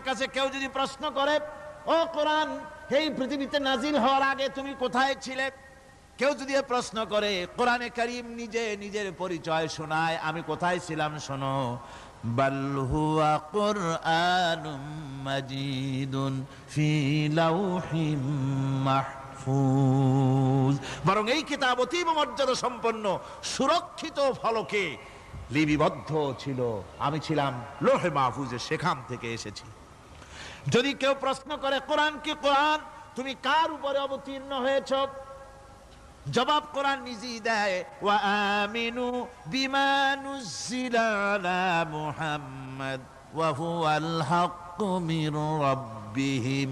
কাছে কেউ যদি প্রশ্ন করে, ও কোরআন, এই পৃথিবীতে নাজিল হওয়ার আগে তুমি কোথায় ছিলে? কেউ যদি প্রশ্ন করে, কোরআনে কারীম নিজে নিজের পরিচয় শোনায়, আমি কোথায় ছিলাম শোনো। বাল হুয়া কুরআনুম মাজিদুন ফি লাউহিম মাহফুজ, বরং এই কিতাব অতীব মর্যাদা সম্পন্ন সুরক্ষিত ফলকে লিপিবদ্ধ ছিল, আমি ছিলাম লৌহে মাহফুজে, সেখান থেকে এসেছি। যদি কেউ প্রশ্ন করে, কোরআন কি কোরআন, তুমি কার উপরে অবতীর্ণ হয়েছ? জবাব কোরআন নিজেই দেয়, ওয়া আমিনু বিমা নুজিলা আলা মুহাম্মাদ ওয়া হুয়াল হাক্কু মির রাব্বিহিম।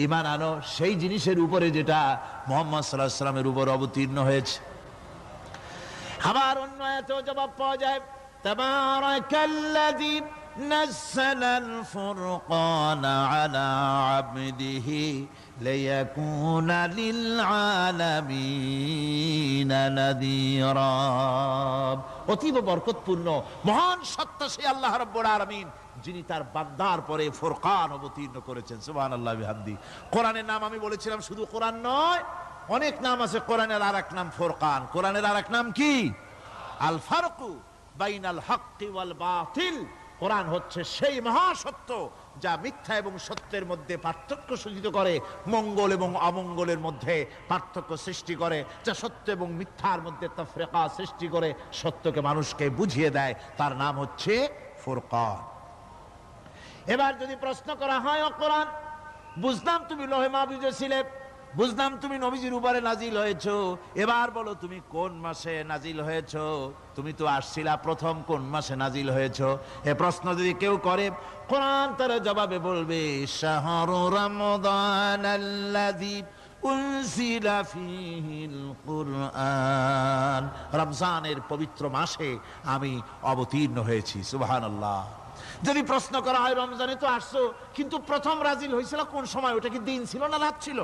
ঈমান আনো সেই জিনিসের উপরে যেটা মুহাম্মদ সাল্লাল্লাহু আলাইহি ওয়াসাল্লামের উপর অবতীর্ণ হয়েছে। আবার অন্য আয়াতেও জবাব পাওয়া যায়, তাবারাকাল্লাযী নাযালাল ফুরকানা আলা আবদিহি লিয়াকুনা লিল আলামিনা নাযীরা। অতীব বরকতপূর্ণ মহান সত্তা সেই আল্লাহ রাব্বুল আলামিন, যিনি তার বান্দার পরে ফুরকান অবতীর্ণ করেছেন। সুবহানাল্লাহি বিহামদি। কোরআনের নাম আমি বলেছিলাম শুধু কোরআন নয়, অনেক নাম আছে। কোরআনের আরেক নাম ফুরকান। কোরআনের আরেক নাম কি? আল ফারকু বাইনাল হাক্কি ওয়াল বাতিল। কোরআন হচ্ছে সেই মহাসত্য যা মিথ্যা এবং সত্যের মধ্যে পার্থক্য সূচিত করে, মঙ্গল এবং অমঙ্গলের মধ্যে পার্থক্য সৃষ্টি করে, যা সত্য এবং মিথ্যার মধ্যে তাফরিকা সৃষ্টি করে, সত্যকে মানুষকে বুঝিয়ে দেয়। তার নাম হচ্ছে ফুরকান। এবার যদি প্রশ্ন করা হয়, ও কোরআন, বুঝলাম তুমি লৌহে মাহফুজে ছিলে, বুঝলাম তুমি নবীজির উপরে নাজিল হয়েছো, এবার বলো তুমি কোন মাসে নাজিল হয়েছো? তুমি তো আসছিলা প্রথম, কোন মাসে নাজিল হয়েছো? এ প্রশ্ন যদি কেউ করে, কোরআন তার জবাবে বলবে, শাহরু রমাদানাল্লাযী উনজিলা ফীহিল কুরআন। রমজানের পবিত্র মাসে আমি অবতীর্ণ হয়েছি। সুবহানাল্লাহ। যদি প্রশ্ন করা হয়, রমজানে তো আসছো, কিন্তু প্রথম নাজিল হয়েছিল কোন সময়? ওটা কি দিন ছিল না রাত ছিল?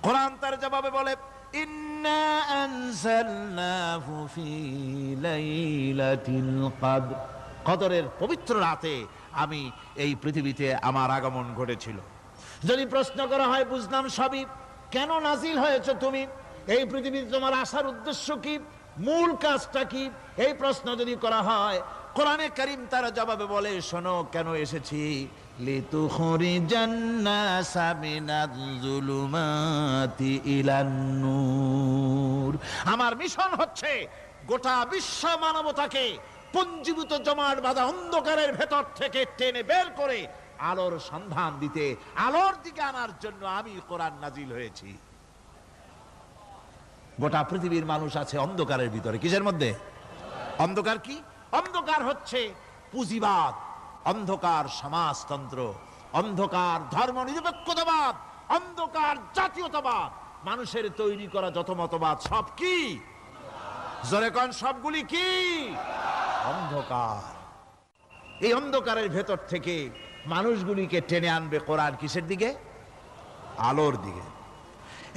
কোরআন তার জবাবে বলে, ইন্না আনজালনাহু ফি লাইলাতিল কদর। কদরের পবিত্র রাতে আমি এই পৃথিবীতে আমার আগমন ঘটেছিল। যদি প্রশ্ন করা হয়, বুঝলাম সবই, কেন নাজিল হয়েছে তুমি? এই পৃথিবীতে তোমার আসার উদ্দেশ্য কি? মূল কাজটা কি? এই প্রশ্ন যদি করা হয়, কোরআনে কারীম তার জবাবে বলে, শোনো কেন এসেছি। লিতুখরিজান নাসা মিনাজ যুলুমাতি ইলান নূর। আমার মিশন হচ্ছে গোটা বিশ্ব মানবতাকে পঞ্জীভূত জমাট বাঁধা অন্ধকারের ভেতর থেকে টেনে বের করে আলোর সন্ধান দিতে, আলোর দিকে আনার জন্য আমি কোরআন নাজিল হয়েছি। গোটা পৃথিবীর মানুষ আছে অন্ধকারের ভিতরে। কিসের মধ্যে? অন্ধকার কি? অন্ধকার হচ্ছে পুঁজিবাদ, অন্ধকার সমাজতন্ত্র, অন্ধকার ধর্ম নিরপেক্ষতাবাদ, অন্ধকার জাতীয়তাবাদ। মানুষের তৈরি করা যত মতবাদ সব কি? জোরে কোন, সবগুলি কি? অন্ধকার। এই অন্ধকারের ভেতর থেকে মানুষগুলিকে টেনে আনবে কোরআন কিসের দিকে? আলোর দিকে।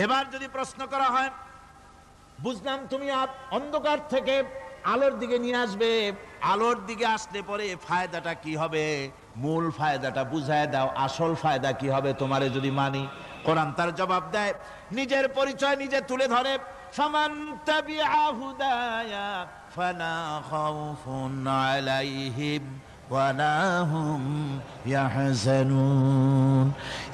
এবার যদি প্রশ্ন করা হয়, বুঝলাম তুমি অন্ধকার থেকে আলোর দিকে নিয়ে আসবে, আলোর দিকে আসলে পরে ফায়দাটা কি হবে? মূল ফায়দাটা বুঝায় দাও, আসল ফায়দা কি হবে তোমারে যদি মানি? কোরআন তার জবাব দেয়, নিজের পরিচয় নিজে তুলে ধরে, ফামান তাবিআ হুদায়া ফালা খাউফুন আলাইহিম ওয়ালা হুম ইয়াহজানুন।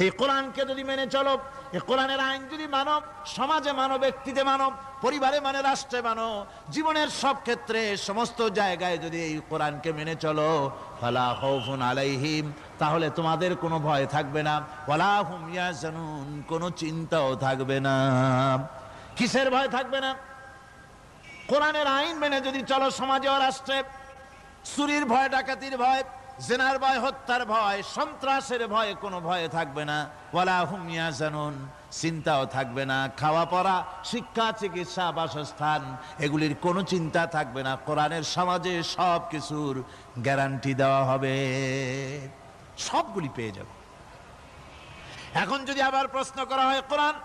এই কোরআনকে যদি মেনে চলো, এই কোরআনের আইন যদি মানো, সমাজে মানো, ব্যক্তিতে মানো, পরিবারে মানে, রাষ্ট্রে মানো, জীবনের সব ক্ষেত্রে সমস্ত জায়গায় যদি এই কোরআনকে মেনে চলো, ফালা খাউফুন আলাইহিম, তাহলে তোমাদের কোনো ভয় থাকবে না, ওয়ালা হুম ইয়াহজানুন, কোনো চিন্তাও থাকবে না। কিসের ভয় থাকবে না? কোরআনের আইন মেনে যদি চলো সমাজে ও রাষ্ট্রে, চুরির ভয়, ডাকাতির ভয়, জিনার ভয়, হত্যার ভয়, সন্ত্রাসের ভয়, কোনো ভয় থাকবে না। ওয়ালা হুম ইয়াহজানুন, চিন্তাও থাকবে না। খাওয়া পড়া, শিক্ষা, চিকিৎসা, বাসস্থান, এগুলির কোনো চিন্তা থাকবে না। কোরআনের সমাজে সব কিছুর গ্যারান্টি দেওয়া হবে, সবগুলি পেয়ে যাবে। এখন যদি আবার প্রশ্ন করা হয়, কোরআন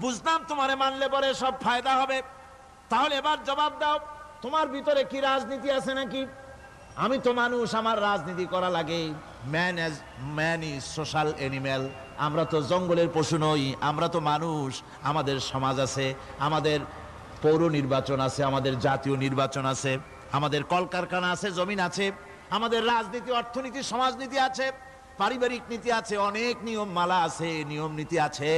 বুঝলাম তোমারে মানলে পরে সব ফায়দা হবে, তাহলে এবার জবাব দাও, তোমার ভিতরে কি রাজনীতি আছে নাকি? আমি তো মানুষ, আমার রাজনীতি করা লাগে। Man is social animal. আমরা তো জঙ্গলের পশু নই, আমরা তো মানুষ। আমাদের সমাজ আছে, আমাদের পৌর নির্বাচন আছে, আমাদের জাতীয় নির্বাচন আছে, আমাদের কলকারখানা আছে, জমিন আছে, আমাদের রাজনীতি, অর্থনীতি, সমাজনীতি আছে, পারিবারিক নীতি আছে, অনেক নিয়ম মালা আছে, নিয়ম নীতি আছে।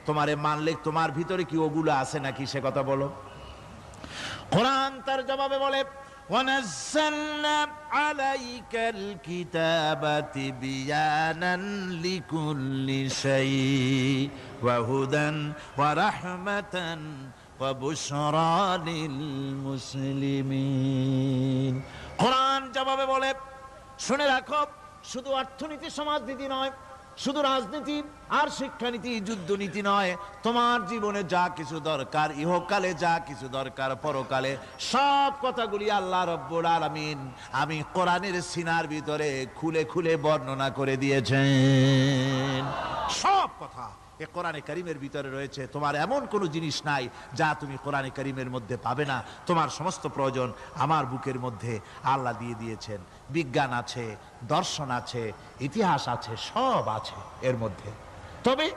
তোমারে মানলে তোমার ভিতরে কি ওগুলো আছে নাকি সে কথা বলো। কোরআন তার জবাবে বলে وَنَزَّلْنَا عَلَيْكَ الْكِتَابَ تِبْيَانًا لِكُلِّ شَيْءٍ وَهُدًى وَرَحْمَةً وَبُشْرَى لِلْمُسْلِمِينَ। কোরআন জবাবে বলে শুনে রাখো, শুধু অর্থনীতি সমাজনীতি নয়, শুধু রাজনীতি আর শিক্ষানীতি যুদ্ধনীতি নয়, তোমার জীবনে যা কিছু দরকার, ইহকালে যা কিছু দরকার, পরকালে সব কথাগুলি আল্লাহ রব্বুল আলামিন আমি কোরআনের সিনার ভিতরে খুলে খুলে বর্ণনা করে দিয়েছেন। সব কথা এ কোরআনে কারীমের ভিতরে রয়েছে। তোমার এমন কোনো জিনিস নাই যা তুমি কোরআনে কারীমের মধ্যে পাবে না। তোমার সমস্ত প্রয়োজন আমার বুকের মধ্যে আল্লাহ দিয়ে দিয়েছেন। বিজ্ঞান আছে, দর্শন আছে, ইতিহাস আছে, সব আছে এর মধ্যে। তবে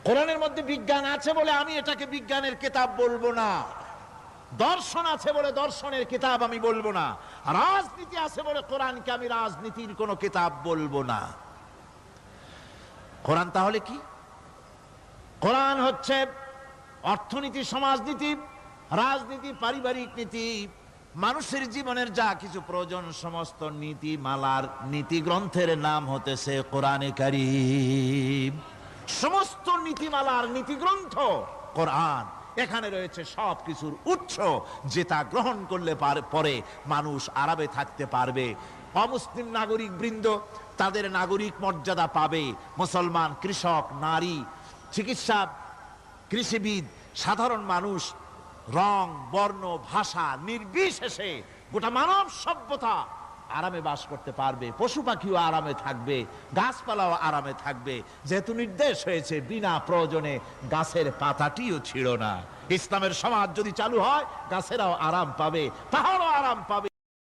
কোরআনের মধ্যে বিজ্ঞান আছে বলে আমি এটাকে বিজ্ঞানের কিতাব বলবো না, দর্শন আছে বলে দর্শনের কিতাব আমি বলবো না, রাজনীতি আছে বলে কোরআনকে আমি রাজনীতির কোনো কিতাব বলবো না। কোরআন তাহলে কি? কোরআন হচ্ছে অর্থনীতি, সমাজনীতি, রাজনীতি, পারিবারিক নীতি, মানুষের জীবনের যা কিছু প্রয়োজন, সমস্ত নীতি মালার নীতি গ্রন্থের নাম হতেছে কোরআনে কারীম। সমস্ত নীতিমালার নীতি গ্রন্থ কোরআন। এখানে রয়েছে সব কিছুর উৎস, যেটা গ্রহণ করলে পরে মানুষ আরামে থাকতে পারবে। অমুসলিম নাগরিক বৃন্দ তাদের নাগরিক মর্যাদা পাবে। মুসলমান, কৃষক, নারী, চিকিৎসা, কৃষিবিদ, সাধারণ মানুষ, রং, বর্ণ, ভাষা নির্বিশেষে গোটা মানব সভ্যতা আরামে বাস করতে পারবে। পশু পাখিও আরামে থাকবে, গাছপালাও আরামে থাকবে, যেহেতু নির্দেশ হয়েছে বিনা প্রয়োজনে গাছের পাতাটিও ছিঁড়ো না। ইসলামের সমাজ যদি চালু হয়, গাছেরাও আরাম পাবে, পাহাড়ও আরাম পাবে।